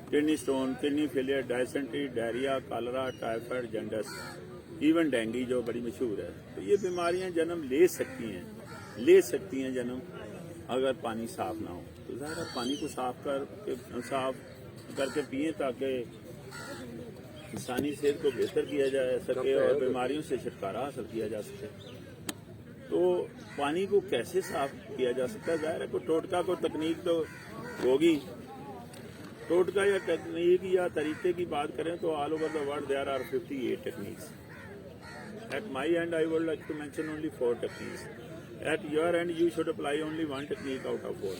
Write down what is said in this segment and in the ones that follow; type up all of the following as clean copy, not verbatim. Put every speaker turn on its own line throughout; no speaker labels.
Kidney stone, kidney failure, dysentery, diarrhoea, cholera, typhoid, jaundice, even dengue जो बड़ी मशहूर है। तो ये बीमारियां जन्म ले सकती हैं जन्म अगर पानी साफ ना हो। तो ज़ाहिर है पानी को साफ करके पिए ताकि इंसानी सेहत को बेहतर किया जा सके और बीमारियों से छुटकारा हासिल किया जा सके। तो पानी को कैसे साफ किया जा सकता है? ज़ाहिर है कोई टोटका कोई तकनीक तो होगी। टोटका या टेक्निक या तरीके की बात करें तो all over the world there are 58 techniques. At my end, I would like to mention only 4 techniques. At your end, you should apply only 1 technique out of 4.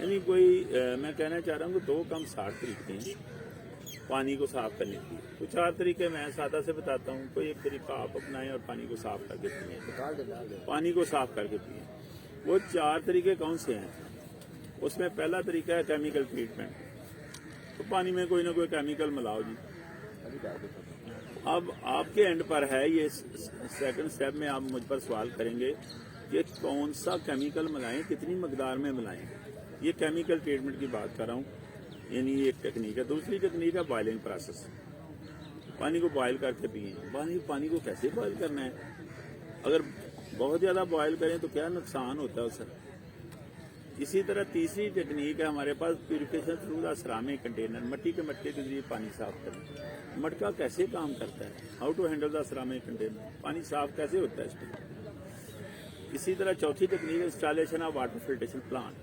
यानी कोई मैं कहना चाह रहा हूँ कि 2 कम 60 तरीके हैं पानी को साफ करने के लिए। तो 4 तरीके मैं सादा से बताता हूँ। कोई एक तरीका आप अपनाएं और पानी को साफ करके पिए। पानी को साफ करके पिए। वो 4 तरीके कौन से हैं? उसमें पहला तरीका है केमिकल ट्रीटमेंट। तो पानी में कोई ना कोई केमिकल मिलाओ जी। अब आपके एंड पर है ये सेकंड स्टेप में आप मुझ पर सवाल करेंगे कि कौन सा केमिकल मिलाएं, कितनी मकदार में मिलाएं। ये केमिकल ट्रीटमेंट की बात कर रहा हूँ, यानी ये एक टेक्निक है। दूसरी टेक्निक है बॉयलिंग प्रोसेस। पानी को बॉयल करके पिए। पानी को कैसे बॉयल करना है? अगर बहुत ज़्यादा बॉयल करें तो क्या नुकसान होता है उससे। इसी तरह तीसरी टेक्निक है हमारे पास purification through the ceramic container. मिट्टी के मटके के जरिए पानी साफ करें। मटका कैसे काम करता है? How to handle the ceramic container. पानी साफ कैसे होता है इसमें। इसी तरह चौथी technique installation of water filtration plant.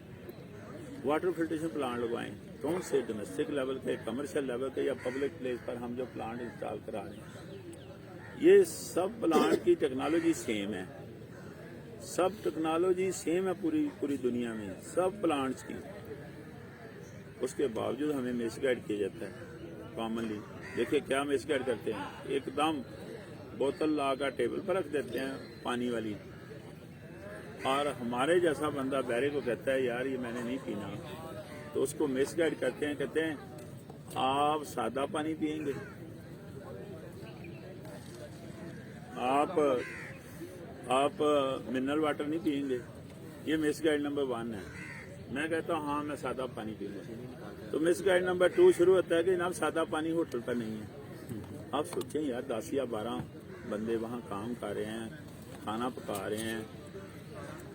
Water filtration plant लगवाएं। कौन से डोमेस्टिक लेवल के, कमर्शियल लेवल के या पब्लिक प्लेस पर हम जो प्लांट इंस्टॉल करा रहे हैं, ये सब प्लांट की टेक्नोलॉजी सेम है। सब टेक्नोलॉजी सेम है पूरी दुनिया में, सब प्लांट्स की। उसके बावजूद हमें मिसगाइड किया जाता है कॉमनली। देखिए क्या मिसगाइड करते हैं। एकदम बोतल लाकर टेबल पर रख देते हैं पानी वाली, और हमारे जैसा बंदा बैरे को कहता है यार ये मैंने नहीं पीना, तो उसको मिसगाइड करते हैं। कहते हैं आप सादा पानी पिएंगे, आप मिनरल वाटर नहीं पिएंगे। ये मिसगाइड नंबर 1 है। मैं कहता हूँ हाँ मैं सादा पानी पीऊंगा। तो मिसगाइड नंबर 2 शुरू होता है कि जनाब सादा पानी होटल पर नहीं है। आप सोचें यार 10 या 12 बंदे वहाँ काम कर रहे हैं, खाना पका रहे हैं,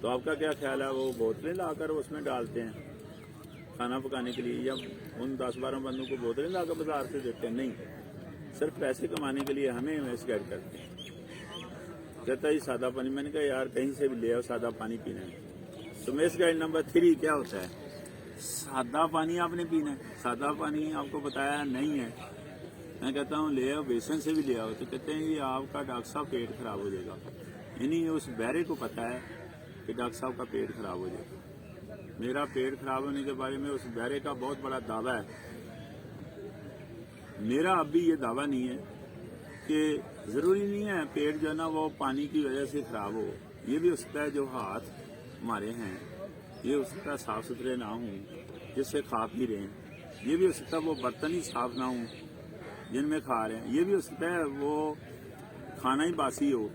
तो आपका क्या ख्याल है? वो बोतलें लाकर उसमें डालते हैं खाना पकाने के लिए, या उन 10-12 बंदों को बोतलें लाकर बाजार से देते हैं? नहीं, सिर्फ पैसे कमाने के लिए हमें मिसगाइड करते हैं। कहता है सादा पानी। मैंने कहा यार कहीं से भी ले आओ, सादा पानी पीना है। तो मिसगाइड नंबर 3 क्या होता है? सादा पानी आपने पीना है, सादा पानी आपको बताया नहीं है। मैं कहता हूँ ले आओ, बेसन से भी ले आओ। तो कहते हैं ये आपका डॉक्टर साहब पेट खराब हो जाएगा। यानी उस बैरे को पता है कि डॉक्टर साहब का पेट खराब हो जाएगा। मेरा पेट खराब होने के बारे में उस बैरे का बहुत बड़ा दावा है। मेरा अब भी ये दावा नहीं है कि ज़रूरी नहीं है पेट जो है ना वो पानी की वजह से खराब हो। ये भी हो सकता है जो हाथ हमारे हैं ये हो सकता है साफ सुथरे ना हों जिससे खा पी रहे हैं। ये भी हो सकता है वो बर्तन ही साफ ना हों जिनमें खा रहे हैं। ये भी हो सकता है वो खाना ही बासी हो।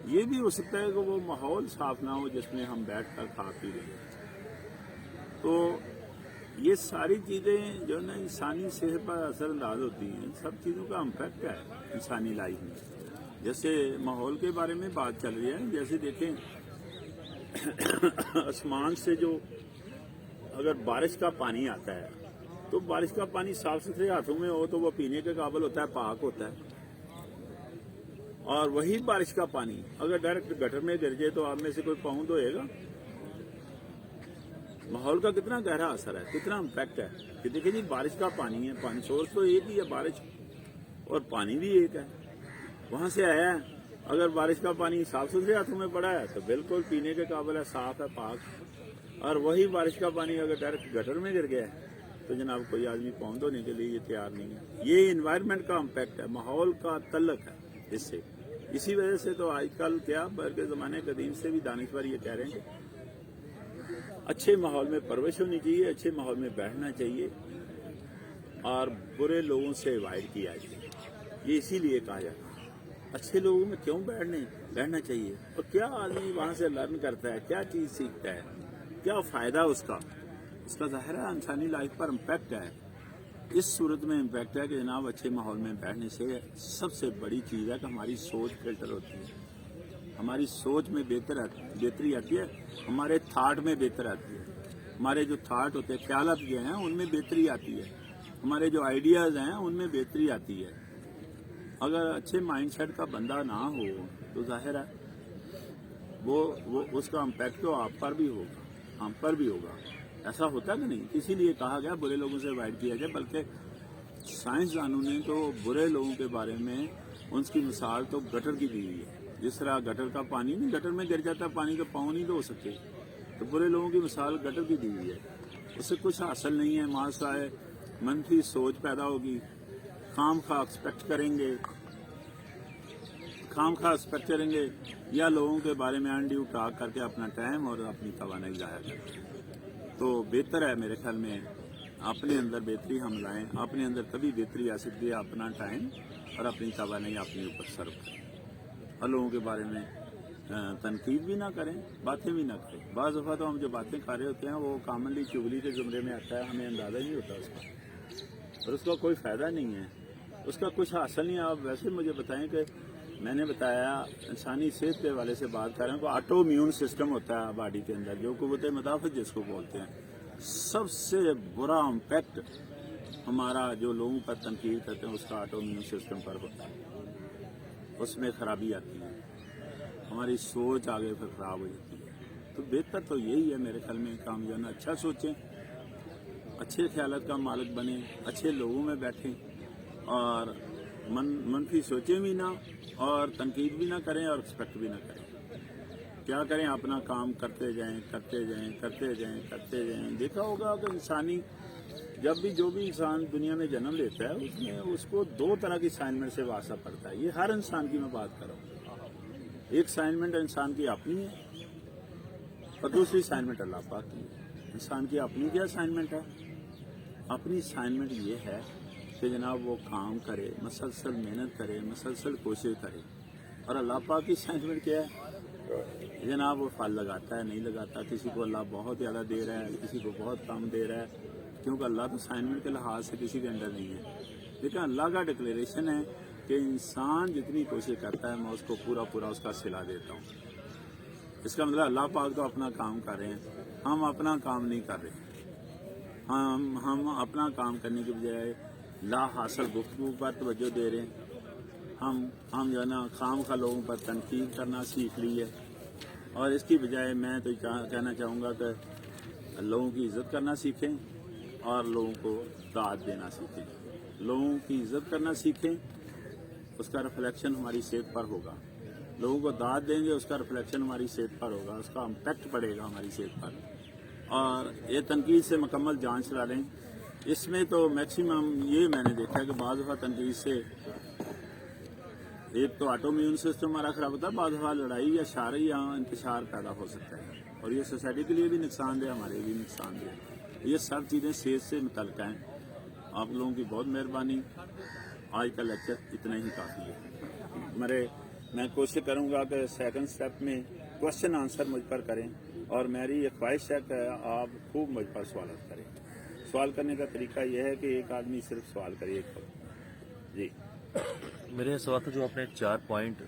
ये भी हो सकता है कि वो माहौल साफ ना हो जिसमें हम बैठ कर खा पी रहे हैं। तो ये सारी चीज़ें जो है ना इंसानी सेहत पर असरअंदाज होती हैं। सब चीज़ों का इम्पैक्ट है इंसानी लाइफ में। जैसे माहौल के बारे में बात चल रही है, जैसे देखें आसमान से जो अगर बारिश का पानी आता है तो बारिश का पानी साफ सुथरे हाथों में हो तो वो पीने के काबिल होता है, पाक होता है। और वही बारिश का पानी अगर डायरेक्ट गटर में गिर जाए तो आप में से कोई पाँव धोएगा? माहौल का कितना गहरा असर है, कितना इम्पैक्ट है। कि देखिए जी बारिश का पानी है, पानी सोर्स तो एक ही है बारिश, और पानी भी एक है, वहां से आया है। अगर बारिश का पानी साफ सुथरे हाथों में पड़ा है तो बिल्कुल पीने के काबिल है, साफ है, पाक। और वही बारिश का पानी अगर डायरेक्ट गटर में गिर गया है तो जनाब कोई आदमी पाँव धोने के लिए ये तैयार नहीं है। ये इन्वायरमेंट का इम्पैक्ट है, माहौल का तल्लक है इससे। इसी वजह से तो आजकल क्या बल्कि ज़माने कदीम से भी दानिशवर ये कह रहे हैं कि अच्छे माहौल में परवरिश होनी चाहिए, अच्छे माहौल में बैठना चाहिए और बुरे लोगों से अवॉइड किया जाए। ये इसीलिए कहा जाता है। अच्छे लोगों में क्यों बैठना चाहिए, और क्या आदमी वहाँ से लर्न करता है, क्या चीज़ सीखता है, क्या फ़ायदा उसका ज़ाहिर है इंसानी लाइफ पर इम्पैक्ट है। इस सूरत में इम्पैक्ट है कि जनाब अच्छे माहौल में बैठने से सबसे बड़ी चीज़ है कि हमारी सोच फिल्टर होती है, हमारी सोच में बेहतरी आती है, हमारे थाट में बेहतर आती है, हमारे जो थाट होते हैं ख्यालात जो हैं उनमें बेहतरी आती है, हमारे जो आइडियाज़ हैं उनमें बेहतरी आती है। अगर अच्छे माइंडसेट का बंदा ना हो तो जाहिर है वो उसका इम्पैक्ट तो आप पर भी होगा, हम पर भी होगा। ऐसा होता है कि नहीं? इसीलिए कहा गया बुरे लोगों से अवॉइड किया जाए, बल्कि साइंसदानों ने तो बुरे लोगों के बारे में उनकी मिसाल तो गटर की दी हुई है। जिस तरह गटर का पानी नहीं गटर में गिर जाता पानी तो पाँव नहीं धो सकते, तो बुरे लोगों की मिसाल गटर की दी हुई है। उससे कुछ हासिल नहीं है, मासा है, मनफी सोच पैदा होगी, खाम खा एक्सपेक्ट करेंगे या लोगों के बारे में अनड्यू टॉक करके अपना टाइम और अपनी तवानाई ज़ाहिर करेंगे। तो बेहतर है मेरे ख्याल में अपने अंदर बेहतरी हम लाएं, अपने अंदर तभी बेहतरी आ सकती है अपना टाइम और अपनी तवानाई अपने ऊपर सर्व करें और लोगों के बारे में तनकीद भी ना करें, बातें भी ना करें। बाज़ दफ़ा तो हम जो बातें कर रहे होते हैं वो कॉमनली चुगली के ज़ुमरे में आता है, हमें अंदाज़ा नहीं होता उसका और उसका कोई फ़ायदा नहीं है, उसका कुछ हासिल नहीं है। आप वैसे मुझे बताएं कि मैंने बताया इंसानी सेहत के हवाले से बात कर रहे हैं, तो ऑटो इम्यून सिस्टम होता है बॉडी के अंदर जो क़ुव्वत मुदाफ़त जिसको बोलते हैं। सबसे बुरा इम्पैक्ट हमारा जो लोगों पर तनकीद करते हैं उसका ऑटो इम्यून सिस्टम पर होता है, उसमें ख़राबी आती है, हमारी सोच आगे फिर ख़राब हो जाती है। तो बेहतर तो यही है मेरे ख्याल में काम जो है ना, अच्छा सोचें, अच्छे ख्यालात का मालिक बने, अच्छे लोगों में बैठें और मनफी सोचें भी ना और तनकीद भी ना करें और एक्सपेक्ट भी ना करें। क्या करें, अपना काम करते जाएं। देखा होगा कि इंसानी जब भी जो भी इंसान दुनिया में जन्म लेता है उसमें उसको दो तरह की असाइनमेंट से वास्ता पड़ता है। ये हर इंसान की मैं बात कर रहा हूँ। एक असाइनमेंट इंसान की अपनी है और दूसरी असाइनमेंट अल्लाह पाक की है। इंसान की अपनी क्या असाइनमेंट है? अपनी असाइनमेंट ये है कि जनाब वो काम करे, मसलसल मेहनत करे, मसलसल कोशिश करे। और अल्लाह पाक की असाइनमेंट क्या है? जनाब वो फल लगाता है, नहीं लगाता, किसी को अल्लाह बहुत ज़्यादा दे रहा है, किसी को बहुत कम दे रहा है, क्योंकि अल्लाह तो असाइनमेंट के लिहाज से किसी के अंडर नहीं है। लेकिन अल्लाह का डिक्लेरेशन है कि इंसान जितनी कोशिश करता है मैं उसको पूरा उसका सिला देता हूँ। इसका मतलब अल्लाह पाक तो अपना काम कर रहे हैं, हम अपना काम नहीं कर रहे। हम अपना काम करने के बजाय ला हासिल गुफ्तगू पर तवज्जो दे रहे हैं। हम जो है ना खाम खा लोगों पर तनकीद करना सीख ली है और इसकी बजाय मैं तो कहना चाहूँगा कि लोगों की इज़्ज़त करना सीखें और लोगों को दाद देना सीखें। लोगों की इज़्ज़त करना सीखें, उसका रिफ्लेक्शन हमारी सेहत पर होगा। लोगों को दाद देंगे, उसका रिफ्लेक्शन हमारी सेहत पर होगा, उसका इम्पैक्ट पड़ेगा हमारी सेहत पर। और ये तनकीद से मुकम्मल जान चला लें। इसमें तो मैक्सिमम ये मैंने देखा है कि बाज़ दफ़ा तनकीद से एक तो ऑटो इम्यून सिस्टम हमारा ख़राब होता है, बाज़ दफ़ा लड़ाई या शारी या इंतशार पैदा हो सकता है और ये सोसाइटी के लिए भी नुकसानदेह, हमारे भी नुकसानदेह। ये सब चीज़ें सेहत से मुतल्लिक़ हैं। आप लोगों की बहुत मेहरबानी। आज का लेक्चर इतना ही काफ़ी है। मैं कोशिश करूँगा कि सेकंड स्टेप में क्वेश्चन आंसर मुझ पर करें और मेरी एक ख्वाहिश है कि आप खूब मुझ पर सवाल करें। सवाल करने का तरीका यह है कि एक आदमी सिर्फ सवाल करे एक वक्त। जी,
मेरे सवाल था जो आपने 4 पॉइंट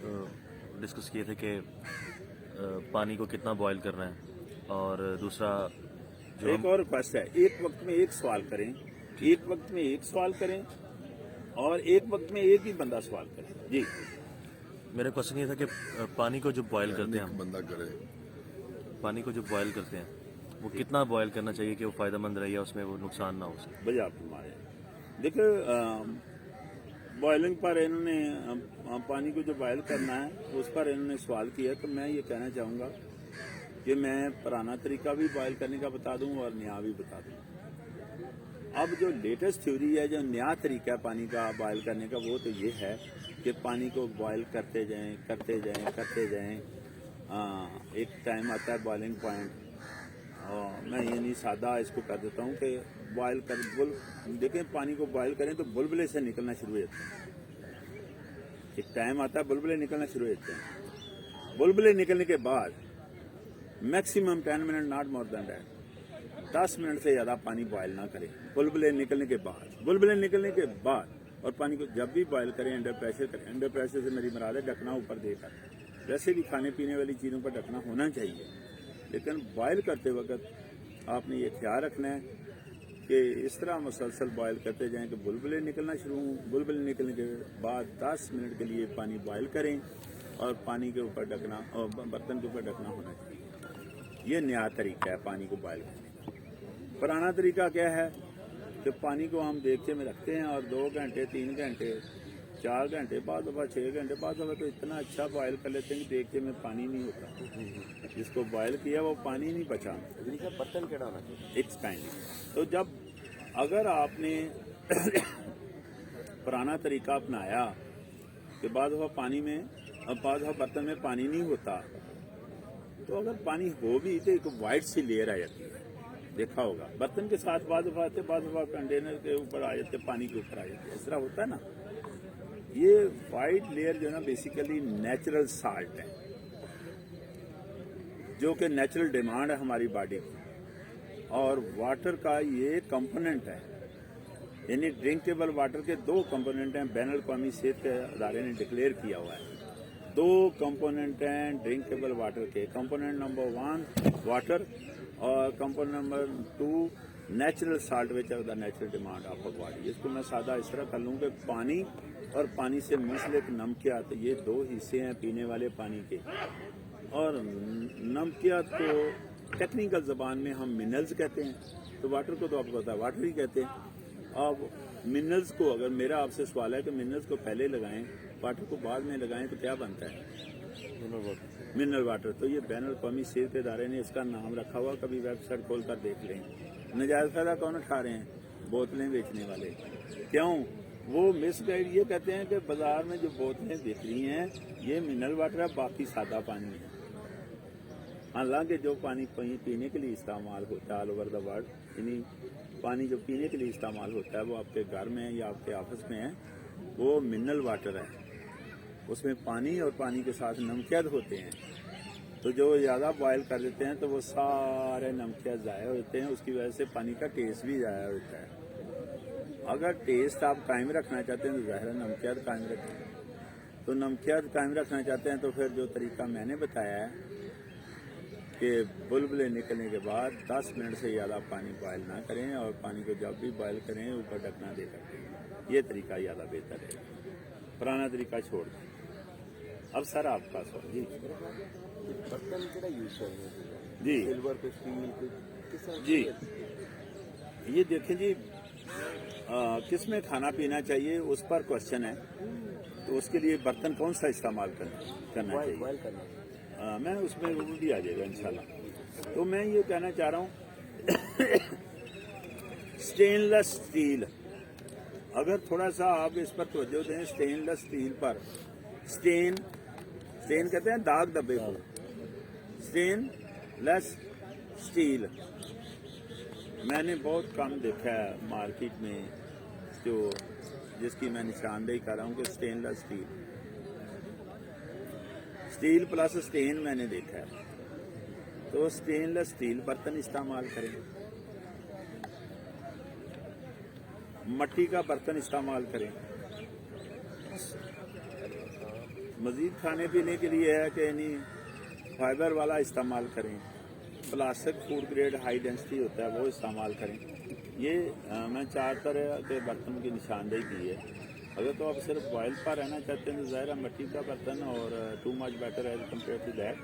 डिस्कस किए थे कि पानी को कितना बॉयल करना है और दूसरा जो
एक और रिक्वेस्ट है, एक वक्त में एक सवाल करें, एक वक्त में एक सवाल करें और एक वक्त में एक ही बंदा सवाल करे। जी,
मेरा क्वेश्चन ये था कि पानी को जो बॉयल करते हैं हम,
बंदा करे,
पानी को जो बॉयल करते हैं वो कितना बॉयल करना चाहिए कि वो फ़ायदेमंद रहे या उसमें वो नुकसान ना हो सके?
भैया आप हमारे देखिए बॉयलिंग पर इन्होंने पानी को जो बॉयल करना है उस पर इन्होंने सवाल किया, तो मैं ये कहना चाहूँगा कि मैं पुराना तरीका भी बॉयल करने का बता दूँ और नया भी बता दूँ। अब जो लेटेस्ट थ्योरी है, जो नया तरीका है पानी का बॉयल करने का, वो तो ये है कि पानी को बॉयल करते जाएं। एक टाइम आता है बॉइलिंग पॉइंट, और मैं ये नहीं सादा इसको कर देता हूँ कि बॉयल कर देखें पानी को बॉयल करें तो बुलबुले से निकलना शुरू हो जाते हैं। एक टाइम आता है बुलबुले निकलना शुरू हो जाते हैं। बुलबुले निकलने के बाद maximum 10 minute, not more than that, 10 minute से ज़्यादा पानी बॉयल ना करें बुलबुले निकलने के बाद। बुलबुले निकलने के बाद और पानी को जब भी बॉयल करें अंडर प्रेशर करें। अंडर प्रेशर से मेरी मुराद है ढकना ऊपर देकर। वैसे भी खाने पीने वाली चीज़ों पर ढकना होना चाहिए, लेकिन बॉयल करते वक्त आपने ये ख्याल रखना है कि इस तरह मुसलसल बॉयल करते जाएं कि बुलबुले निकलना शुरू हों। बुलबुले निकलने के बाद 10 मिनट के लिए पानी बॉयल करें और पानी के ऊपर ढकना और बर्तन के ऊपर ढकना होना चाहिए। ये नया तरीका है पानी को बॉयल करने का। पुराना तरीका क्या है कि पानी को हम देगचे में रखते हैं और 2 घंटे 3 घंटे 4 घंटे बाद दफ़ा 6 घंटे बाद दफ़ा तो इतना अच्छा बॉयल कर लेते हैं कि देगचे में पानी नहीं होता। जिसको बॉयल किया वो पानी नहीं बचा।
बर्तन केड़ा होना चाहिए
इट्स काइंडली। तो जब अगर आपने पुराना तरीका अपनाया कि बाद दफ़ा पानी में अब बाद दफ़ा बर्तन में पानी नहीं होता, तो अगर पानी हो भी तो एक वाइट सी लेयर आ जाती है, देखा होगा बर्तन के साथ बाद दफ़ा आते, बाद दफ़ा कंटेनर के ऊपर आ जाते, पानी के ऊपर आ जाते, इस तरह होता है ना। ये वाइट लेयर जो है ना बेसिकली नेचुरल साल्ट है, जो कि नेचुरल डिमांड है हमारी बॉडी की, और वाटर का ये कंपोनेंट है। यानी ड्रिंकेबल वाटर के 2 कंपोनेंट हैं, बैनुल अक़वामी सेहत के अदारे ने डिक्लेयर किया हुआ है। 2 कंपोनेंट हैं ड्रिंकेबल वाटर के। कंपोनेंट नंबर 1 वाटर और component number 2 natural salt which are the natural demand of a body. इसको मैं सादा इस तरह कर लूँ कि पानी और पानी से मुंसलिक नमकियात, ये 2 हिस्से हैं पीने वाले पानी के। और नमकियात को टेक्निकल ज़बान में हम मिनरल्स कहते हैं, तो वाटर को तो आपको पता है वाटर ही कहते हैं। अब मिनरल्स को, अगर मेरा आपसे सवाल है कि मिनरल्स को पहले लगाएं वाटर को बाद में लगाएं तो क्या बनता है? Mineral water. तो ये बैनुल अक़वामी सेहत के इदारे ने इसका नाम रखा हुआ, कभी वेबसाइट खोल कर देख लें। नजायज़ फ़ायदा कौन उठा रहे हैं? बोतलें बेचने वाले। क्यों? वो मिसगाइड ये कहते हैं कि बाजार में जो बोतलें बिक रही हैं ये मिनरल वाटर है, बाकी सादा पानी है। हालांकि जो पानी पीने के लिए इस्तेमाल होता है ऑल ओवर द वर्ल्ड, यानी पानी जो पीने के लिए इस्तेमाल होता है वो आपके घर में या आपके ऑफिस में है, वो मिनरल वाटर है। उसमें पानी और पानी के साथ नमकियात होते हैं। तो जो ज़्यादा बॉयल कर देते हैं तो वो सारे नमकियात ज़ाया होते हैं, उसकी वजह से पानी का टेस्ट भी ज़ाया होता है। अगर टेस्ट आप कायम रखना चाहते हैं तो ज़ाहिर नमकियात कायम रखें। तो नमकियात कायम रखना चाहते हैं तो फिर जो तरीका मैंने बताया है कि बुलबुले निकलने के बाद 10 मिनट से ज़्यादा पानी बॉयल ना करें और पानी को जब भी बॉयल करें ऊपर ढकना दे कर, ये तरीका ज़्यादा बेहतर है। पुराना तरीका छोड़ दें। अब सर आपका सवाल। जी
बर्तन केड़ा यूज करते
जी
सिल्वर पे स्टील
जी ये देखें जी, किस में खाना पीना चाहिए उस पर क्वेश्चन है। तो उसके लिए बर्तन कौन सा इस्तेमाल करना चाहिए, मैं उसमें रूल भी आ जाएगा इंशाल्लाह। तो मैं ये कहना चाह रहा हूँ स्टेनलेस स्टील, अगर थोड़ा सा आप इस पर तवज्जो दें स्टेनलेस स्टील पर। स्टेन कहते हैं दाग धब्बे को, स्टेनलेस स्टील मैंने बहुत कम देखा है मार्केट में, जो जिसकी मैं निशानदेही कर रहा हूँ कि स्टेनलेस स्टील प्लस स्टेन मैंने देखा है। तो स्टेनलेस स्टील बर्तन इस्तेमाल करें, मट्टी का बर्तन इस्तेमाल करें। मज़ीद खाने पीने के लिए है कि यानी फाइबर वाला इस्तेमाल करें, plastic food grade high density होता है वो इस्तेमाल करें। ये मैं 4 तरह के बर्तन की निशानदेही की है। अगर तो आप सिर्फ बॉयल पर रहना चाहते हैं तो ज़ाहिर मट्टी का बर्तन और too much better as compare to that.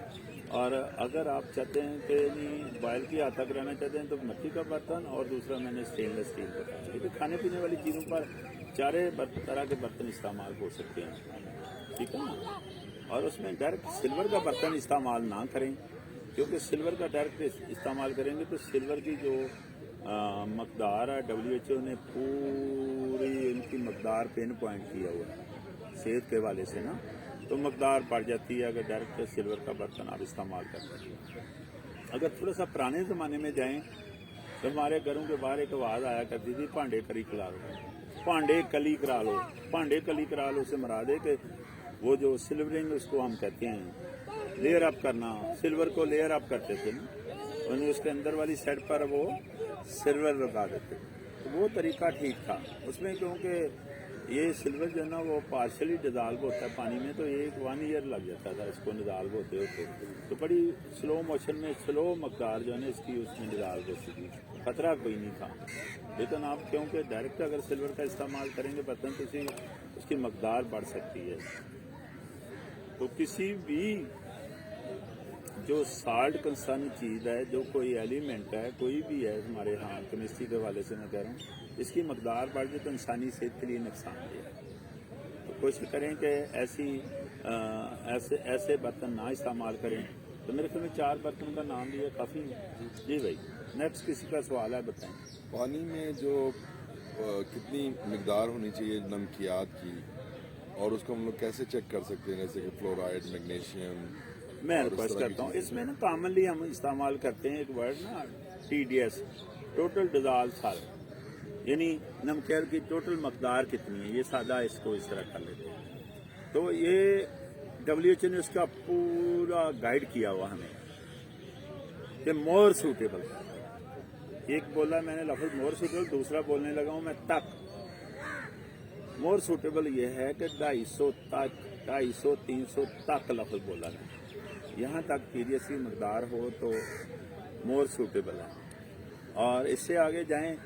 और अगर आप चाहते हैं कि नहीं बॉयल की हद तक रहना चाहते हैं तो मट्टी का बर्तन, और दूसरा मैंने स्टेनलेस स्टील बताया। क्योंकि खाने पीने वाली चीज़ों पर 4 तरह के बर्तन इस्तेमाल हो सकते हैं, ठीक है ना। और उसमें डायरेक्ट सिल्वर का बर्तन इस्तेमाल ना करें, क्योंकि सिल्वर का डायरेक्ट इस्तेमाल करेंगे तो सिल्वर की जो मकदार है WHO ने पूरी इनकी मकदार पिन पॉइंट किया हुआ है सेहत के वाले से ना, तो मकदार बढ़ जाती है अगर डायरेक्ट सिल्वर का बर्तन आप इस्तेमाल करते हैं। अगर थोड़ा सा पुराने ज़माने में जाएं तो हमारे घरों के बाहर एक आवाज़ आया करती थी, भांडे कली करा लो, भांडे कली करा लो। भांडे कली करा लो से मराद है कि वो जो सिल्वरिंग उसको हम कहते हैं लेयर अप करना, सिल्वर को लेयर अप करते थे ना, उन्हें उसके अंदर वाली साइड पर वो सिल्वर लगा देते, तो वो तरीका ठीक था उसमें, क्योंकि ये सिल्वर जो है ना वो पार्शली डिजॉल्व होता है पानी में, तो एक 1 ईयर लग जाता था इसको डिजॉल्व होते होते, तो बड़ी स्लो मोशन में स्लो मकदार जो है ना इसकी उसमें डिजॉल्व होती थी, खतरा कोई नहीं था। लेकिन आप क्योंकि डायरेक्ट अगर सिल्वर का इस्तेमाल करेंगे बर्तन तो उसकी मकदार बढ़ सकती है। तो किसी भी जो साल्ट कंसर्न चीज़ है, जो कोई एलिमेंट है, कोई भी है हमारे यहाँ केमिस्ट्री के हवाले से मैं कह रहा हूँ, इसकी मकदार बढ़ जाए तो इंसानी सेहत के लिए नुकसानदेह है। तो कोशिश करें कि ऐसे बर्तन ना इस्तेमाल करें। तो मेरे ख्याल में 4 बर्तन का नाम लिया काफ़ी है। जी भाई, नेक्स्ट किसी का सवाल है, बताएं।
पानी में जो कितनी मिकदार होनी चाहिए नमकियात की, और उसको हम लोग कैसे चेक कर सकते हैं, जैसे कि फ्लोराइड, मैग्नीशियम?
मैं रिक्वेस्ट करता हूँ, इसमें ना कॉमनली हम इस्तेमाल करते हैं एक वर्ड ना TDS, टोटल डिजॉल्व सॉल्ट, यानी नमकीन की टोटल मकदार कितनी है, ये सादा इसको इस तरह कर लेते हैं। तो ये WHO ने उसका पूरा गाइड किया हुआ हमें कि मोर सूटेबल, एक बोला मैंने लफ्ज मोर सूटेबल, दूसरा बोलने लगा हूँ मैं तक। मोर सूटेबल ये है कि 250 तक, 250-300 तक लफ्ज बोला है, यहाँ तक TDS की मकदार हो तो मोर सूटेबल है। और इससे आगे जाएं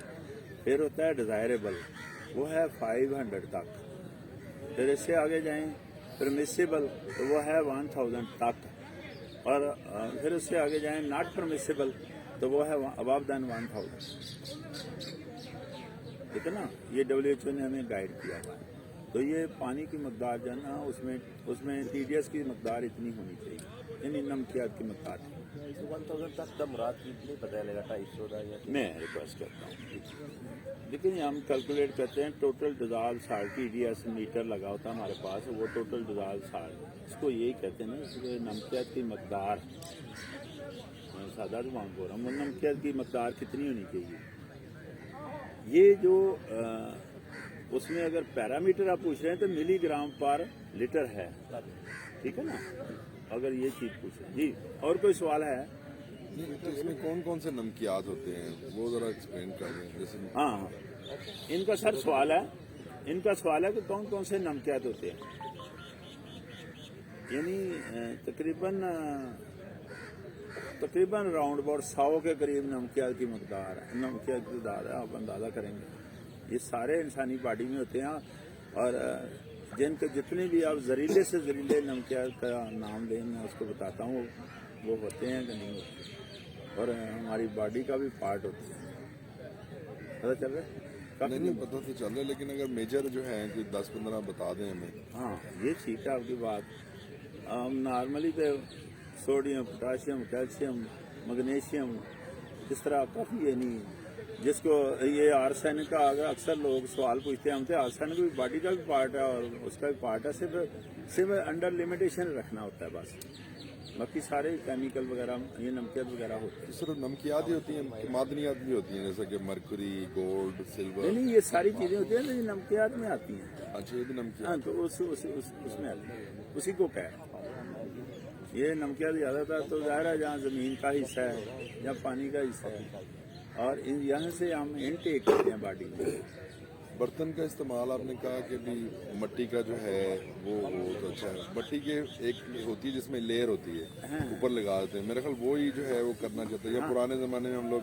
फिर होता है डिज़ायरेबल, वो है 500 तक। फिर इससे आगे जाएं परमिसिबल, तो वो है 1000 तक। और फिर उससे आगे जाएं नॉट परमिसिबल, तो वो है अबव देन 1000। ठीक है ना, ये WHO ने हमें गाइड किया हुआ है। तो ये पानी की मकदार जो है ना उसमें TDS की मकदार इतनी होनी चाहिए, यानी नमकियात की मकदार।
1000 तक का मुराद की नहीं पता चलेगा, 250 का या
मैं रिक्वेस्ट करता हूँ, लेकिन हम कैलकुलेट करते हैं total dissolve salt, TDS meter लगा होता है हमारे पास, वो टोटल डिजॉल्व सॉल्ट, इसको यही कहते हैं ना कि नमकियात की मकदार, मैं सादा जुबान बोल रहा हूँ, नमकियात की मकदार कितनी होनी चाहिए। ये जो उसमें अगर पैरामीटर आप पूछ रहे हैं तो मिलीग्राम पर लीटर है, ठीक है ना, अगर ये चीज़ पूछ रहे हैं। जी, और कोई सवाल है?
नहीं, तो इसमें कौन कौन से नमकियात होते हैं वो ज़रा एक्सप्लेन कर दें। जैसे
हाँ, इनका सर सवाल है, इनका सवाल है कि कौन कौन से नमकियात होते हैं। यानी तकरीबन राउंड अबाउट 100 के करीब नमकियात की मकदार है, आप अंदाज़ा करेंगे। ये सारे इंसानी बॉडी में होते हैं, और जिनके जितने भी आप जरीले से जरीले नमकियात का नाम लें, मैं उसको बताता हूँ वो होते हैं कि नहीं होते, और हमारी बॉडी का भी पार्ट होते हैं। पता चल रहा है?
नहीं पता तो चल रहा है, लेकिन अगर मेजर जो है कि 10-15 बता दें हमें।
हाँ, ये ठीक है आपकी बात। हम नॉर्मली तो सोडियम, पोटाशियम, कैल्शियम, मैग्नीशियम, इस तरह काफ़ी है नहीं, जिसको ये आर्सेनिक का अगर अक्सर लोग सवाल पूछते हैं हमसे, आर्सेनिक भी बॉडी का भी पार्ट है और उसका भी पार्ट है, सिर्फ अंडर लिमिटेशन रखना होता है बस, बाकी सारे केमिकल वगैरह, ये नमकियात वगैरह होते हैं।
सिर्फ नमकियात ही होती हैं, मादनियात भी होती हैं, जैसे कि मरकरी, गोल्ड, सिल्वर?
नहीं, ये सारी चीज़ें होती हैं तो ये नमकियात में आती हैं।
अच्छा, ये भी नमकियात?
हाँ, तो उसमें आती है, उसी को क्या है, ये नमकियात ज़्यादातर तो ज़ाहिर है जहाँ ज़मीन का हिस्सा है या पानी का हिस्सा है, और यहाँ से हम इनटेक करते हैं बॉडी में।
बर्तन का इस्तेमाल आपने कहा कि भी मट्टी का जो है वो तो अच्छा है। मट्टी के एक होती है जिसमें लेयर होती है, ऊपर लगा देते हैं, मेरे ख्याल वो ही जो है वो करना चाहते हैं। या पुराने ज़माने में हम लोग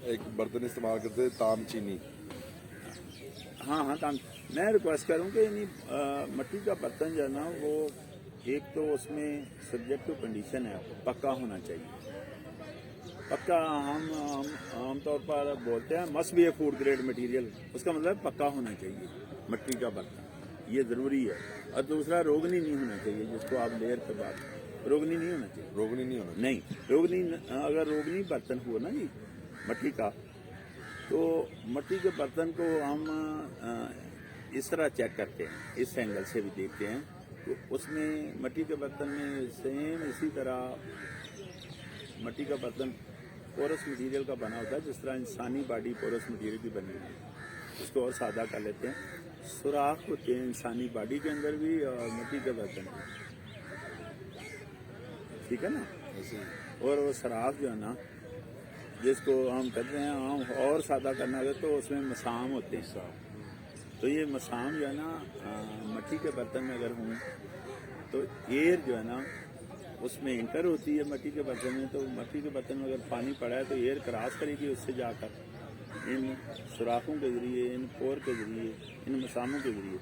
एक बर्तन इस्तेमाल करते थे, ताम चीनी।
हाँ, ताम। मैं रिक्वेस्ट करूँ कि मट्टी का बर्तन जो है ना वो एक तो उसमें सब्जेक्ट टू कंडीशन है, पक्का होना चाहिए। पक्का हम आमतौर पर बोलते हैं must be A food grade material, उसका मतलब पक्का होना चाहिए मट्टी का बर्तन, ये ज़रूरी है। और दूसरा रोगनी नहीं होना चाहिए, जिसको आप लेयर के बाद रोगनी नहीं होना चाहिए।
रोगनी नहीं होना?
नहीं, रोगनी, अगर रोगनी बर्तन हुआ ना जी मट्टी का, तो मट्टी के बर्तन को हम इस तरह चेक करते हैं, इस एंगल से भी देखते हैं, तो उसमें मट्टी के बर्तन में सेम इसी तरह मट्टी का बर्तन पोरस मटेरियल का बना होता है, जिस तरह इंसानी बॉडी पोरस मटेरियल की बनी है। उसको और सादा कर लेते हैं, सुराख होते हैं इंसानी बॉडी के अंदर भी और मिट्टी के बर्तन भी, ठीक है ना।
ऐसे ही।
और वो सुराख जो है ना जिसको हम कहते हैं आम और सादा करना है तो उसमें मसाम होते हैं। तो ये मसाम जो है ना मट्टी के बर्तन में अगर हों तो एयर जो है ना उसमें इंटर होती है मट्टी के बर्तन में, तो मट्टी के बर्तन में अगर पानी पड़ा है तो एयर क्रॉस करेगी उससे जाकर इन सुराखों के ज़रिए, इन पोर के ज़रिए, इन मसामों के ज़रिए,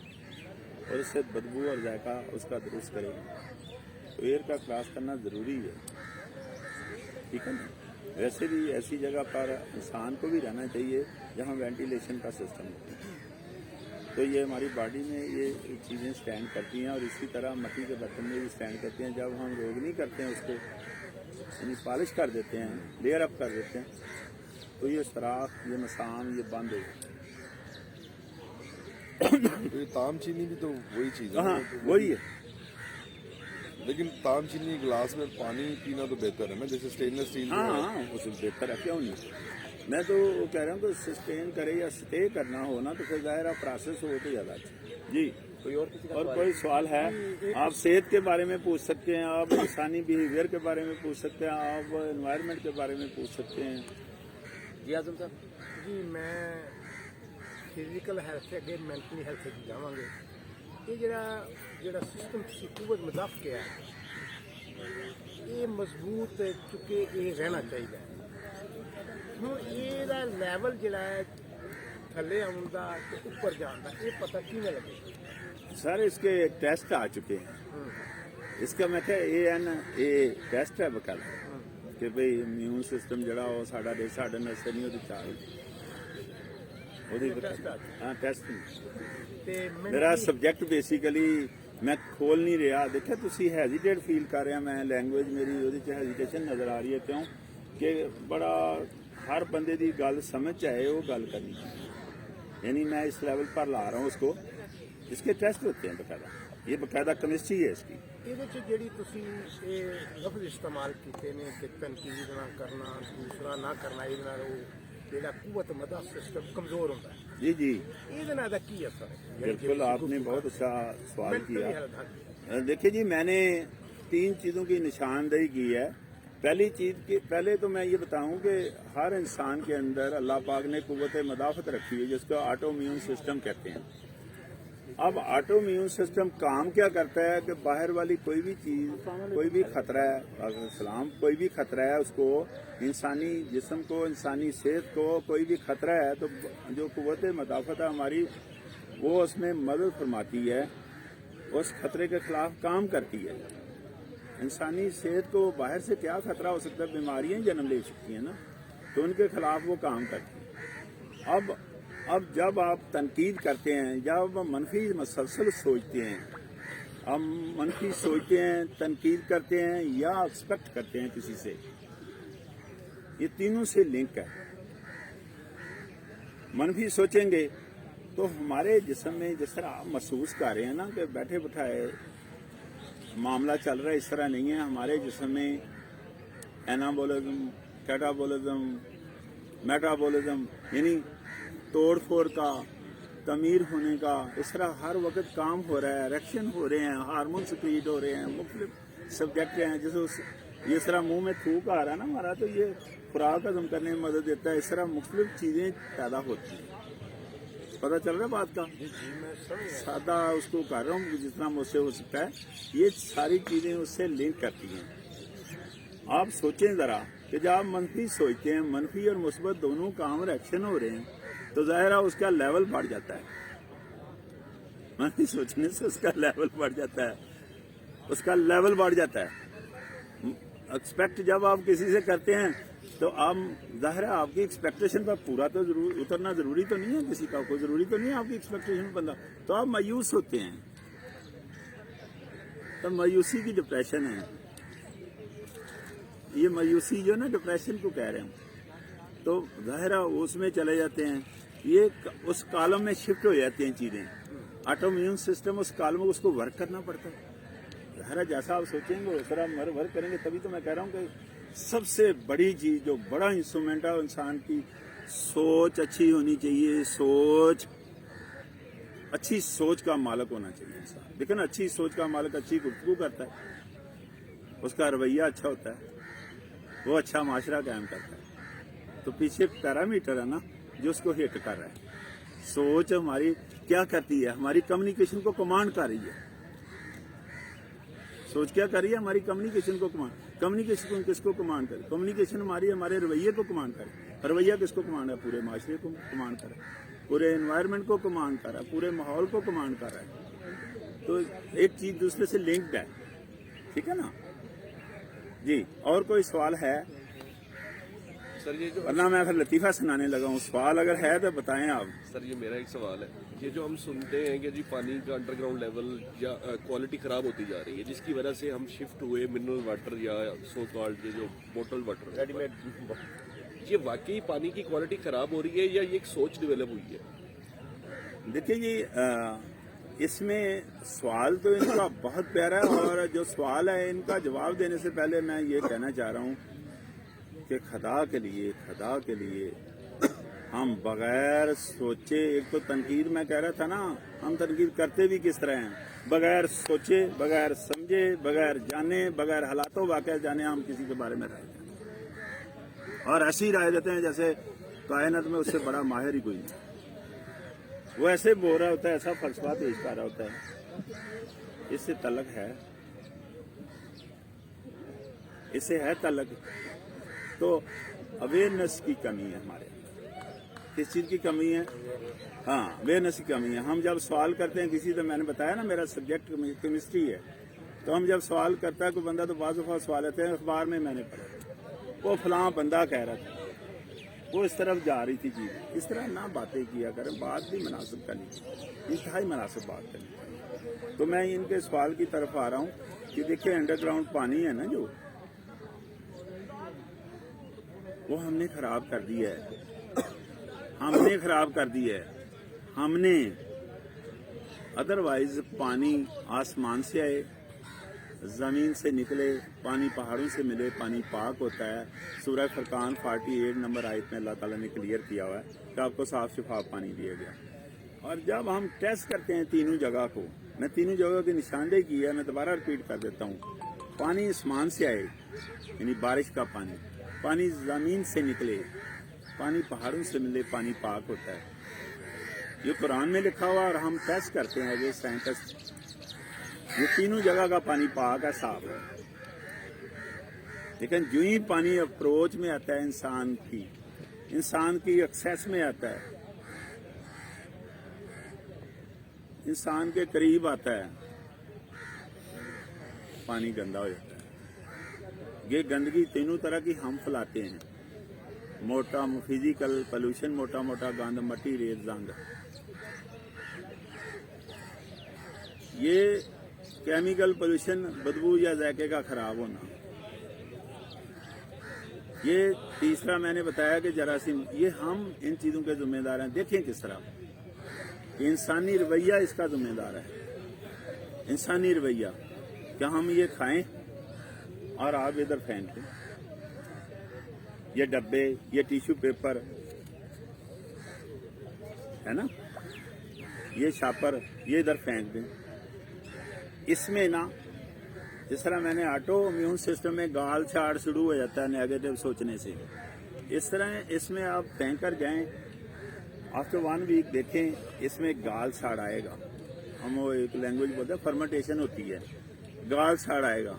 और इससे बदबू और जायका उसका दुरुस्त करेगी। तो एयर का क्रॉस करना ज़रूरी है, ठीक है ना। वैसे भी ऐसी जगह पर इंसान को भी रहना चाहिए जहाँ वेंटिलेशन का सिस्टम हो। तो ये हमारी बॉडी में ये चीज़ें स्टैंड करती हैं, और इसी तरह मट्टी के बर्तन में भी स्टैंड करती हैं। जब हम रोगनी करते हैं उसको यानी पॉलिश कर देते हैं, लेयर अप कर देते हैं, तो ये सराख, ये मसाम, ये बंद हो जाता है।
तो ये ताम चीनी भी तो वही चीज़ है।
हाँ वही है,
लेकिन ताम चीनी गिलास में पानी पीना तो बेहतर है ना, जैसे स्टेनलेस स्टील।
हाँ उससे बेहतर है, क्यों नहीं। मैं तो कह रहा हूँ कि सस्टेन करे या स्टे करना हो ना तो फिर ज़ाहिर प्रोसेस हो तो ज़्यादा अच्छा। जी
कोई और किसी
और कोई सवाल है? आप सेहत के बारे में पूछ सकते हैं, आप इंसानी बिहेवियर के बारे में पूछ सकते हैं, आप एनवायरनमेंट के बारे में पूछ सकते हैं।
जी आजम साहब।
जी मैं फिजिकल हेल्थ से अगे मैंटली हेल्थ से जावांगे। ये ਜਿਹੜਾ सिस्टम ਤੁਸੀਂ ਕੁਵਤ ਮਜ਼ਾਕ किया ये मजबूत चुके ये रहना चाहिए। ਹੁਣ ਇਹਦਾ ਲੈਵਲ ਜਿਹੜਾ ਹੈ ਥੱਲੇ ਆਉਣ ਦਾ ਤੇ ਉੱਪਰ ਜਾਣ ਦਾ ਇਹ ਪਤਾ ਕਿਵੇਂ ਲੱਗੇ?
सर इसके टेस्ट आ चुके हैं। इसका मैं क्या ANA टेस्ट है बकायदा कि भाई इम्यून सिस्टम जड़ा वो साढ़ा दे साढ़े नशे नहीं होती चाल हाँ टेस्ट
ਤੇ
मेरा सब्जेक्ट बेसिकली मैं खोल नहीं रहा। देखिए तुसी हैजिटेट फील कर रहा, मैं लैंग्वेज मेरी ਉਹਦੇ ਚ ਹੈजिटेशन नजर आ रही है, क्यों कि बड़ा हर बंदे की गल समझ आए वो गल करनी, यानी मैं इस लेवल पर ला रहा हूँ उसको। इसके टेस्ट होते हैं बकायदा, ये बकायदा केमिस्ट्री है इसकी।
ਇਹਦੇ ਚ ਜਿਹੜੀ ਤੁਸੀਂ ਇਹ ਲਫ਼ਜ਼ ਇਸਤੇਮਾਲ ਕੀਤੇ ਨੇ ਕਿ ਤਨਕੀਦ ਨਾ ਕਰਨਾ, ਦੂਸਰਾ ਨਾ ਕਰਨਾ, ਇਹਦੇ ਨਾਲ ਉਹ ਜਿਹੜਾ ਕੁਵਤ ਮਦਾ ਸਿਸਟਮ ਕਮਜ਼ੋਰ ਹੁੰਦਾ ਹੈ।
जी जी
ਇਹਦੇ ਨਾਲ ਦਾ ਕੀ ਅਸਰ ਹੈ?
बिल्कुल, आपने बहुत अच्छा सवाल
Mentally
किया।
health, हाँ।
देखिए जी, मैंने 3 चीज़ों की निशानदेही की है। पहली चीज़ की पहले तो मैं ये बताऊं कि हर इंसान के अंदर अल्लाह पाक ने कुव्वत मदाफ़त रखी है जिसको ऑटो इम्यून सिस्टम कहते हैं। अब ऑटो इम्यून सिस्टम काम क्या करता है कि बाहर वाली कोई भी चीज़, कोई भी खतरा है, सलाम कोई भी खतरा है उसको, इंसानी जिस्म को, इंसानी सेहत को कोई भी खतरा है तो जो कुव्वत मदाफ़त है हमारी वो उसमें मदद फरमाती है, उस खतरे के खिलाफ काम करती है। इंसानी सेहत को बाहर से क्या खतरा हो सकता है, बीमारियां जन्म ले सकती हैं ना, तो उनके खिलाफ वो काम करती है। अब जब आप तनकीद करते हैं, जब मनफी मसलसल सोचते हैं, हम मनफी सोचते हैं, तनकीद करते हैं या एक्सपेक्ट करते हैं किसी से, ये तीनों से लिंक है। मनफी सोचेंगे तो हमारे जिस्म में जिस तरह आप महसूस कर रहे हैं ना कि बैठे बिठाए मामला चल रहा है, इस तरह नहीं है। हमारे जिस्म में एनाबोलिज्म, कैटाबोलिज्म, मेटाबोलिज्म यानी तोड़ फोड़ का, तमीर होने का, इस तरह हर वक्त काम हो रहा है, रिएक्शन हो रहे हैं, हार्मोन सिक्रीट हो रहे हैं, मुख्तलिफ सब्जेक्ट हैं। जैसे इस तरह मुंह में थूक आ रहा है ना हमारा, तो ये खुराक हजम करने में मदद देता है। इस तरह मुख्तलिफ चीज़ें पैदा होती हैं। पता चल रहा है बात का? सादा उसको कर रहा हूँ जितना मुझसे हो सकता है। ये सारी चीज़ें उससे लिंक करती हैं। आप सोचें ज़रा कि जब आप मनफी सोचते हैं, मनफी और मुस्बत दोनों काम रिएक्शन हो रहे हैं, तो ज़ाहिर है उसका लेवल बढ़ जाता है। मनफी सोचने से उसका लेवल बढ़ जाता है, उसका लेवल बढ़ जाता है। एक्सपेक्ट जब आप किसी से करते हैं तो आप ज़ाहिर है आपकी एक्सपेक्टेशन पर पूरा तो जरूर उतरना ज़रूरी तो नहीं है, किसी का कोई ज़रूरी तो नहीं है आपकी एक्सपेक्टेशन बंदा, तो आप मायूस होते हैं। तो मायूसी की डिप्रेशन है, ये मायूसी जो ना डिप्रेशन को कह रहे हैं, तो ज़ाहिर है उसमें चले जाते हैं। ये उस कॉलम में शिफ्ट हो जाती हैं चीज़ें। ऑटो इम्यून सिस्टम उस कॉलम में उसको वर्क करना पड़ता है। ज़ाहिर है जैसा आप सोचेंगे उस तरह वर्क करेंगे। तभी तो मैं कह रहा हूँ कि सबसे बड़ी चीज़ जो बड़ा इंस्ट्रूमेंट है इंसान की सोच अच्छी होनी चाहिए। सोच, अच्छी सोच का मालिक होना चाहिए इंसान। लेकिन अच्छी सोच का मालिक अच्छी गुफ्तगू करता है, उसका रवैया अच्छा होता है, वो अच्छा माशरा कायम करता है। तो पीछे पैरामीटर है ना जो उसको हिट कर रहा है। सोच हमारी क्या करती है, हमारी कम्युनिकेशन को कमांड कर रही है। सोच क्या कर रही है, हमारी कम्युनिकेशन को कमांड। कम्युनिकेशन किसको कमांड करे? कम्युनिकेशन हमारे रवैये को कमांड करे। रवैया किसको कमांड है? पूरे माशरे को कमांड करे, पूरे एनवायरनमेंट को कमांड कर रहा है, पूरे माहौल को कमांड कर रहा है। तो एक चीज दूसरे से लिंक्ड है, ठीक है ना जी। और कोई सवाल है?
सर ये जो
वरना मैं फिर लतीफा सुनाने लगा हूँ। सवाल अगर है तो बताएं आप।
सर ये मेरा एक सवाल है, ये जो हम सुनते हैं कि जी पानी का अंडरग्राउंड लेवल या क्वालिटी खराब होती जा रही है, जिसकी वजह से हम शिफ्ट हुए मिनरल वाटर या सो कॉल्ड ये जो बोटल वाटर रेडीमेड, ये वाकई पानी की क्वालिटी खराब हो रही है या ये एक सोच डेवलप हुई है?
देखिए जी, इसमें सवाल तो इनका बहुत प्यारा है, और जो सवाल है इनका जवाब देने से पहले मैं ये कहना चाह रहा हूँ कि खदा के लिए हम बगैर सोचे, एक तो तनकीद मैं कह रहा था ना, हम तनकीद करते भी किस तरह हैं, बगैर सोचे, बगैर समझे, बगैर जाने, बगैर हालातों वाक़या जाने हम किसी के बारे में राय देते हैं, और ऐसी राय देते हैं जैसे कायनात में उससे बड़ा माहिर ही कोई नहीं। वो ऐसे बोल रहा होता है, ऐसा फलसफा पेश कर रहा होता है। इससे तलक है, इससे है तलक। तो अवेयरनेस की कमी है हमारे अंदर। किस चीज़ की कमी है? हाँ, अवेयरनेस की कमी है। हम जब सवाल करते हैं किसी, तो मैंने बताया ना मेरा सब्जेक्ट केमिस्ट्री है, तो हम जब सवाल करता है कोई बंदा, तो बाज़ दफ़ा सवाल आते हैं, अखबार में मैंने पढ़ा, वो फलां बंदा कह रहा था, वो इस तरफ जा रही थी चीज़। इस तरह ना बातें किया करें, बात भी मुनासिब करनी चाहिए, इंतहाई मुनासिब बात करनी चाहिए। तो मैं इनके सवाल की तरफ आ रहा हूँ कि देखिए अंडरग्राउंड पानी है ना, जो वो हमने खराब कर दिया है, हमने खराब कर दिया है, हमने। अदरवाइज पानी आसमान से आए, ज़मीन से निकले, पानी पहाड़ों से मिले, पानी पाक होता है। सूरह फुरकान 48 नंबर आयत में अल्लाह ताला ने क्लियर किया हुआ है कि आपको साफ शफाफ पानी दिया गया। और जब हम टेस्ट करते हैं तीनों जगह को, मैं तीनों जगह की निशानदेही की है, मैं दोबारा रिपीट कर देता हूँ। पानी आसमान से आए यानी बारिश का पानी, पानी ज़मीन से निकले, पानी पहाड़ों से मिले, पानी पाक होता है। ये कुरान में लिखा हुआ, और हम टेस्ट करते हैं एज साइंटिस्ट, ये तीनों जगह का पानी पाक है, साफ है। लेकिन जो ही पानी अप्रोच में आता है इंसान की एक्सेस में आता है, इंसान के करीब आता है, पानी गंदा हो जाता है। ये गंदगी तीनों तरह की हम फैलाते हैं, मोटा फिजिकल पोल्यूशन, मोटा मोटा गंद, मट्टी, रेत, जंग, ये केमिकल पोल्यूशन, बदबू या जायके का खराब होना, ये तीसरा मैंने बताया कि जरासीम, ये हम इन चीज़ों के जिम्मेदार हैं। देखें किस तरह इंसानी रवैया इसका जिम्मेदार है। इंसानी रवैया, क्या हम ये खाएं और आप इधर फेंक दें, ये डब्बे, ये टिश्यू पेपर है ना, ये छापर, ये इधर फेंक दें। इसमें ना, जिस तरह मैंने ऑटो इम्यून सिस्टम में गाल छाड़ शुरू हो जाता है नेगेटिव सोचने से, इस तरह इसमें आप फेंक कर जाएं, आफ्टर 1 वीक देखें इसमें गाल छाड़ आएगा। हम वो एक लैंग्वेज बोलते हैं, फर्मेंटेशन होती है, गाल छाड़ आएगा,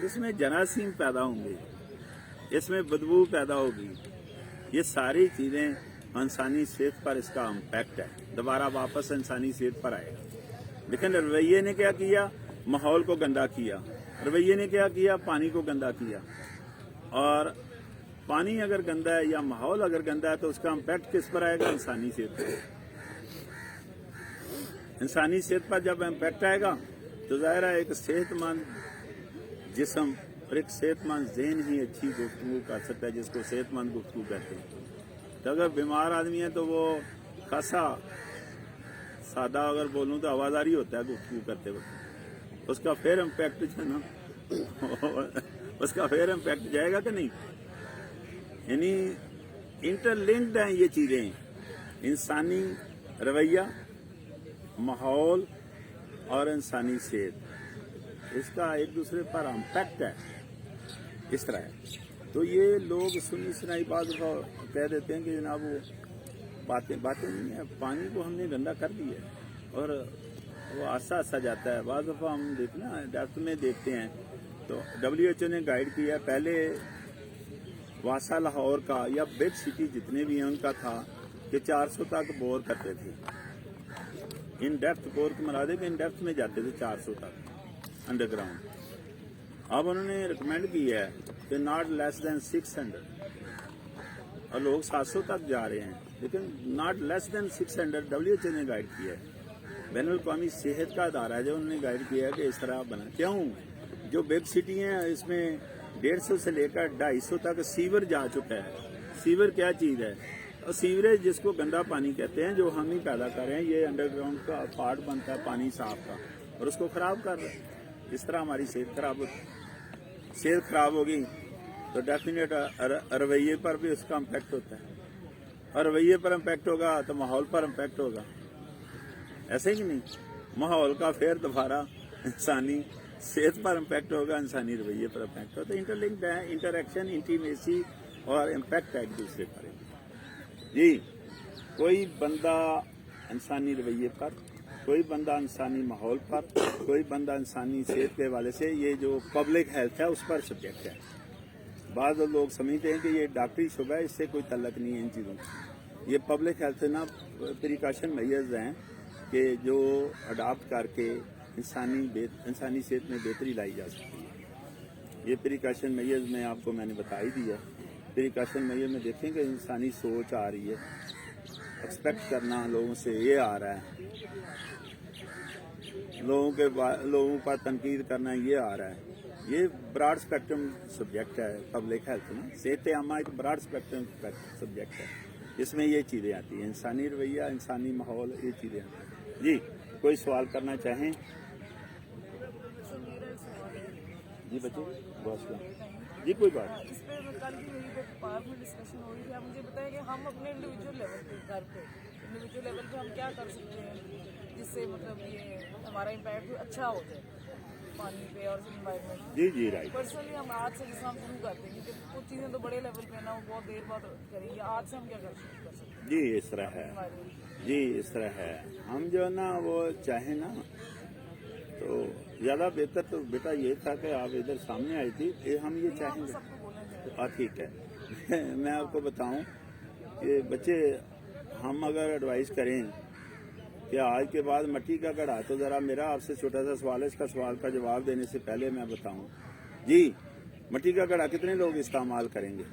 इसमें जरासीम पैदा होंगे, इसमें बदबू पैदा होगी। ये सारी चीज़ें इंसानी सेहत पर इसका इम्पैक्ट है, दोबारा वापस इंसानी सेहत पर आएगा। लेकिन रवैये ने क्या किया? माहौल को गंदा किया। रवैये ने क्या किया? पानी को गंदा किया। और पानी अगर गंदा है या माहौल अगर गंदा है तो उसका इम्पैक्ट किस पर आएगा? इंसानी सेहत पर। इंसानी सेहत पर जब इम्पैक्ट आएगा तो ज़ाहिर है एक सेहतमंद जिस्म और एक सेहतमंद ज़हन ही अच्छी गुफ्तगू कर सकता है, जिसको सेहतमंद गुफ्तगू कहते हैं। तो अगर बीमार आदमी है तो वो खासा सादा अगर बोलूँ तो आवाज़ारी होता है गुफ्तगू करते वक्त, उसका फिर इम्पैक्ट जो है ना उसका फिर इम्पैक्ट जाएगा कि नहीं। यानी इंटरलिंक्ड हैं ये चीज़ें, इंसानी रवैया, माहौल और इंसानी सेहत, इसका एक दूसरे पर इम्पैक्ट है। इस तरह है। तो ये लोग सुनी सुनाई बात कह देते हैं कि जनाब वो बातें नहीं है, पानी को हमने गंदा कर दिया है और वो आस्ता आस्ता जाता है। बाद दफ़ा हम देखते ना डेप्थ में देखते हैं तो WHO ने गाइड किया है, पहले वासा लाहौर का या बिग सिटी जितने भी हैं उनका था कि 400 तक बोर करते थे। इन डेप्थ बोर के मरादे के इन डेप्थ में जाते थे 400 तक अंडरग्राउंड। अब उन्होंने रिकमेंड किया है कि नॉट लेस देन 600 और लोग 700 तक जा रहे हैं, लेकिन नॉट लेस देन 600 WHO ने गाइड किया है। बैनुल अक़वामी सेहत का अदारा है जो उन्होंने गाइड किया है कि इस तरह बना। क्यों? जो बिग सिटी हैं इसमें 150 से लेकर 250 तक सीवर जा चुका है। सीवर क्या चीज़ है? और सीवरेज जिसको गंदा पानी कहते हैं, जो हम ही पैदा कर रहे हैं, ये अंडरग्राउंड का पार्ट बनता है पानी साफ का और उसको ख़राब कर रहे हैं। इस तरह हमारी सेहत ख़राब होगी तो डेफिनेट रवैये पर भी उसका इम्पैक्ट होता है, और रवैये पर इम्पैक्ट होगा तो माहौल पर इम्पैक्ट होगा। ऐसे ही नहीं, माहौल का फिर दोबारा इंसानी सेहत पर इम्पैक्ट होगा, इंसानी रवैये पर इम्पैक्ट होता है। इंटरलिंक्ड है, इंटरएक्शन, इंटीमेसी और इम्पैक्ट है एक दूसरे पर। जी, कोई बंदा इंसानी रवैये पर, कोई बंदा इंसानी माहौल पर, कोई बंदा इंसानी सेहत के हवाले से, ये जो पब्लिक हेल्थ है उस पर सब्जेक्ट है। बाद लोग समझते हैं कि ये डॉक्टरी शुबा है, इससे कोई तल्लक नहीं है इन चीज़ों का। ये पब्लिक हेल्थ ना प्रिकॉशन मेजर्स हैं कि जो अडॉप्ट करके इंसानी सेहत में बेहतरी लाई जा सकती है। ये प्रिकॉशन मेजर्स में आपको मैंने बता ही दिया। प्रिकॉशन मेजर में देखें कि इंसानी सोच आ रही है, एक्सपेक्ट करना लोगों से ये आ रहा है, लोगों पर तनकीद करना ये आ रहा है। ये ब्रॉड स्पेक्ट्रम सब्जेक्ट है पब्लिक हेल्थ ना। सेहत आमा एक ब्रॉड स्पेक्ट्रम सब्जेक्ट है, इसमें ये चीज़ें आती हैं, इंसानी रवैया, इंसानी माहौल, ये चीज़ें आती हैं। जी, कोई सवाल करना चाहें? जी बच्चे, बहुत जी कोई बात।
इस पे कल भी मेरी पार्क में डिस्कशन हो रही थी। आप मुझे बताएं कि हम अपने इंडिविजुअल लेवल पे, घर पे इंडिविजुअल लेवल पे हम क्या कर सकते हैं जिससे मतलब ये हमारा इम्पैक्ट अच्छा हो जाए पानी पे और इन्वायरमेंट।
जी राइट।
पर्सनली हम आज से जिस हम शुरू करते हैं, क्योंकि कुछ चीज़ें तो बड़े लेवल पे ना वो बहुत देर बाद करेंगे। आज से हम क्या कर सकते हैं?
जी इस तरह है, जी इस तरह है। हम जो है ना वो चाहे ना तो ज़्यादा बेहतर तो बेटा ये था कि आप इधर सामने आई थी, हम ये चाहेंगे। हाँ ठीक है। मैं आपको बताऊं कि बच्चे, हम अगर एडवाइस करें कि आज के बाद मट्टी का घड़ा, तो ज़रा मेरा आपसे छोटा सा सवाल है, इसका सवाल का जवाब देने से पहले मैं बताऊं जी, मट्टी का घड़ा कितने लोग इस्तेमाल करेंगे?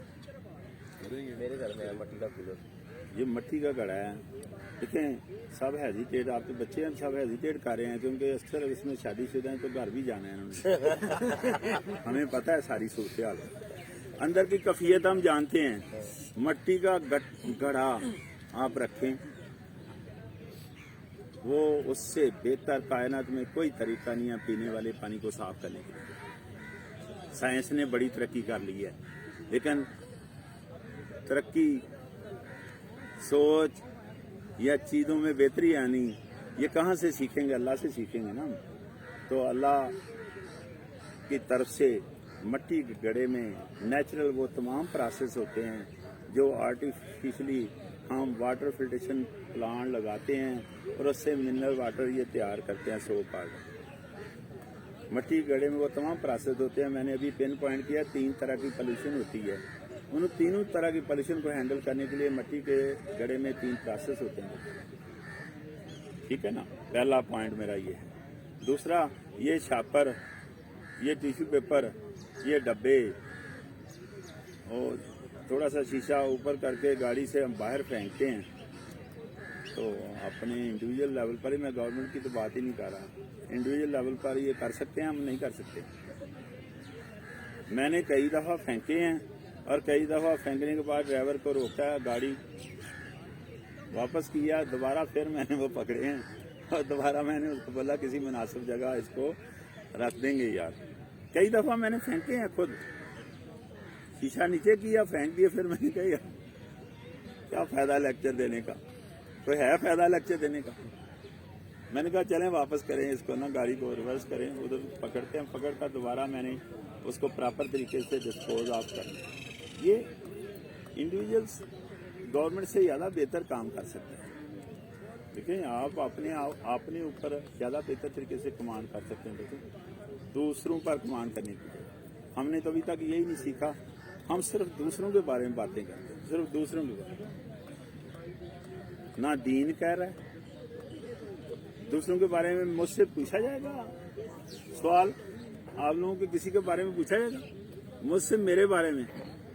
मेरे घर में है मट्टी का कूलर।
ये मट्टी का घड़ा है, देखें सब हेजिटेट, आप तो बच्चे हैं, सब हेजिटेट कर रहे हैं क्योंकि अक्सर इसमें शादीशुदा हैं तो घर भी जाना है उन्होंने। हमें पता है सारी सूरत हाल, अंदर की कैफियत हम जानते हैं। मट्टी का घड़ा आप रखें, वो उससे बेहतर कायनात में कोई तरीका नहीं है पीने वाले पानी को साफ करने के लिए। साइंस ने बड़ी तरक्की कर ली है, लेकिन तरक्की, सोच या चीज़ों में बेहतरी आनी, ये कहाँ से सीखेंगे? अल्लाह से सीखेंगे ना। तो अल्लाह की तरफ से मट्टी के घड़े में नेचुरल वो तमाम प्रोसेस होते हैं जो आर्टिफिशली हम वाटर फिल्ट्रेशन प्लांट लगाते हैं और उससे मिनरल वाटर ये तैयार करते हैं। सो पार्ट मट्टी के घड़े में वो तमाम प्रोसेस होते हैं। मैंने अभी पिन पॉइंट किया, 3 तरह की पोल्यूशन होती है। उन तीनों तरह की पोल्यूशन को हैंडल करने के लिए मट्टी के घड़े में 3 प्रोसेस होते हैं। ठीक है ना, पहला पॉइंट मेरा ये है। दूसरा, ये छापर, ये टिश्यू पेपर, ये डब्बे और थोड़ा सा शीशा ऊपर करके गाड़ी से हम बाहर फेंकते हैं। तो अपने इंडिविजुअल लेवल पर ही, मैं गवर्नमेंट की तो बात ही नहीं कर रहा, इंडिविजुअल लेवल पर ये कर सकते हैं, हम नहीं कर सकते। मैंने कई दफ़ा फेंके हैं और कई दफ़ा फेंकने के बाद ड्राइवर को रोका, गाड़ी वापस किया, दोबारा फिर मैंने वो पकड़े हैं और दोबारा मैंने उसको बोला किसी मुनासिब जगह इसको रख देंगे यार। कई दफ़ा मैंने फेंके हैं, खुद शीशा नीचे किया, फेंक दिया, फिर मैंने कहा यार क्या फ़ायदा लेक्चर देने का, कोई है फ़ायदा लेक्चर देने का? मैंने कहा चलें वापस करें इसको ना, गाड़ी को रिवर्स करें, उधर पकड़ते हैं, पकड़ कर दोबारा मैंने उसको प्रॉपर तरीके से डिस्पोज ऑफ करना। ये इंडिविजुअल्स गवर्नमेंट से ज़्यादा बेहतर काम कर सकते हैं। देखें, आप अपने ऊपर ज़्यादा बेहतर तरीके से कमांड कर सकते हैं। देखें, दूसरों पर कमांड करने की जगह हमने तो अभी तक यही नहीं सीखा। हम सिर्फ दूसरों के बारे में बातें करते हैं, सिर्फ दूसरों के बारे में। ना दीन कह रहा है, दूसरों के बारे में मुझसे पूछा जाएगा सवाल, आप लोगों के किसी के बारे में पूछा जाएगा मुझसे, मेरे बारे में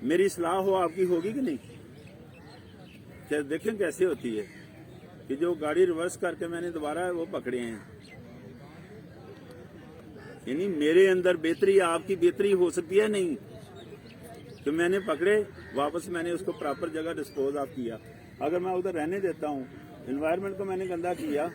मेरी सलाह हो आपकी होगी कि नहीं? क्या देखें कैसे होती है कि जो गाड़ी रिवर्स करके मैंने दोबारा वो पकड़े हैं, यानी मेरे अंदर बेहतरी आपकी बेहतरी हो सकती है नहीं कि मैंने पकड़े वापस मैंने उसको प्रॉपर जगह डिस्पोज ऑफ किया। अगर मैं उधर रहने देता हूँ, एनवायरनमेंट को मैंने गंदा किया,